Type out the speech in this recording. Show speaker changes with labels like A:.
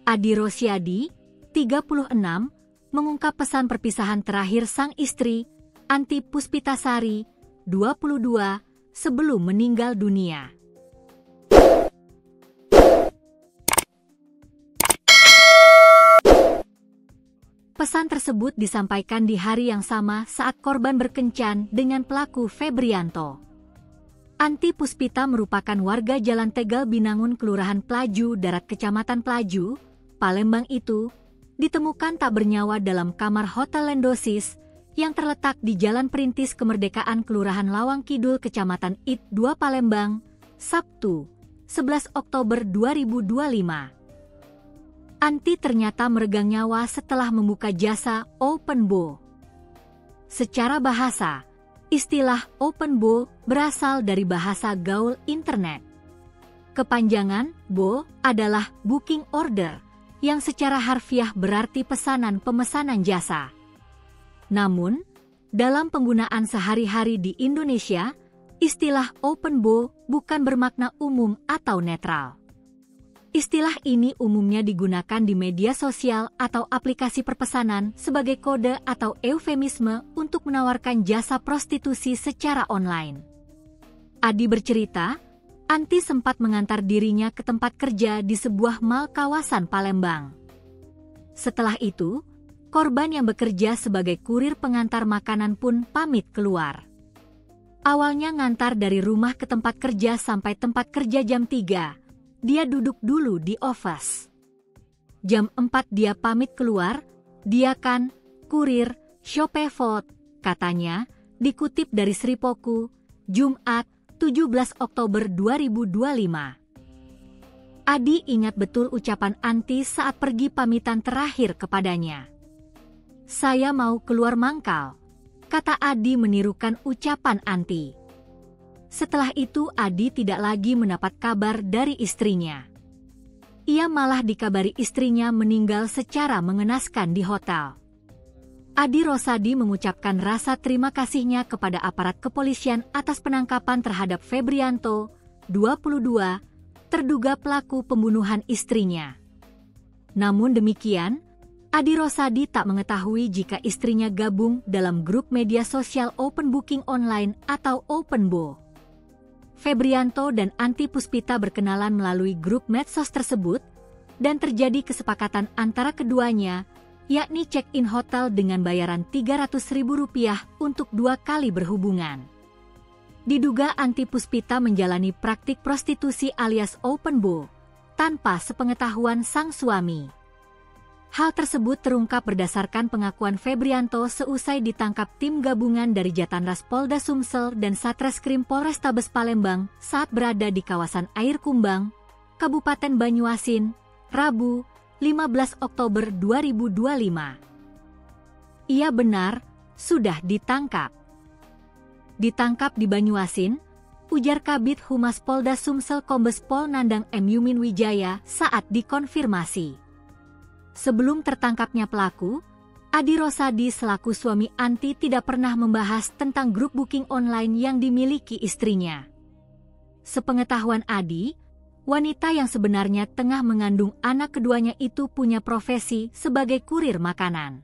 A: Adi Rosyadi, 36, mengungkap pesan perpisahan terakhir sang istri, Anti Puspitasari, 22, sebelum meninggal dunia. Pesan tersebut disampaikan di hari yang sama saat korban berkencan dengan pelaku Febrianto. Anti Puspita merupakan warga Jalan Tegal Binangun, Kelurahan Pelaju Darat, Kecamatan Pelaju, Palembang itu, ditemukan tak bernyawa dalam kamar Hotel Lendosis yang terletak di Jalan Perintis Kemerdekaan, Kelurahan Lawang Kidul, Kecamatan It 2 Palembang, Sabtu, 11 Oktober 2025. Anti ternyata meregang nyawa setelah membuka jasa open bo. Secara bahasa, istilah open bo berasal dari bahasa gaul internet. Kepanjangan bo adalah booking order, yang secara harfiah berarti pemesanan jasa. Namun, dalam penggunaan sehari-hari di Indonesia, istilah open bo bukan bermakna umum atau netral. Istilah ini umumnya digunakan di media sosial atau aplikasi perpesanan sebagai kode atau eufemisme untuk menawarkan jasa prostitusi secara online. Adi bercerita, Anti sempat mengantar dirinya ke tempat kerja di sebuah mal kawasan Palembang. Setelah itu, korban yang bekerja sebagai kurir pengantar makanan pun pamit keluar. Awalnya ngantar dari rumah ke tempat kerja sampai tempat kerja jam 3. Dia duduk dulu di office. Jam 4 dia pamit keluar, dia kan kurir, Shopee-food, katanya, dikutip dari Sripoku, Jumat, 17 Oktober 2025. Adi ingat betul ucapan Anti saat pergi pamitan terakhir kepadanya. "Saya mau keluar mangkal," kata Adi menirukan ucapan Anti. Setelah itu Adi tidak lagi mendapat kabar dari istrinya. Ia malah dikabari istrinya meninggal secara mengenaskan di hotel. Adi Rosadi mengucapkan rasa terima kasihnya kepada aparat kepolisian atas penangkapan terhadap Febrianto, 22, terduga pelaku pembunuhan istrinya. Namun demikian, Adi Rosadi tak mengetahui jika istrinya gabung dalam grup media sosial Open Booking Online atau Open Bo. Febrianto dan Anti Puspita berkenalan melalui grup medsos tersebut, dan terjadi kesepakatan antara keduanya, yakni check-in hotel dengan bayaran Rp300.000 untuk 2 kali berhubungan. Diduga Anti Puspita menjalani praktik prostitusi alias open bo, tanpa sepengetahuan sang suami. Hal tersebut terungkap berdasarkan pengakuan Febrianto seusai ditangkap tim gabungan dari Jatanras Polda Sumsel dan Satreskrim Polrestabes Palembang saat berada di kawasan Air Kumbang, Kabupaten Banyuasin, Rabu, 15 Oktober 2025. Ia benar, sudah ditangkap. Ditangkap di Banyuasin, ujar Kabid Humas Polda Sumsel Kombes Pol Nandang M. Yumin Wijaya saat dikonfirmasi. Sebelum tertangkapnya pelaku, Adi Rosadi selaku suami Anti tidak pernah membahas tentang grup booking online yang dimiliki istrinya. Sepengetahuan Adi, wanita yang sebenarnya tengah mengandung anak keduanya itu punya profesi sebagai kurir makanan.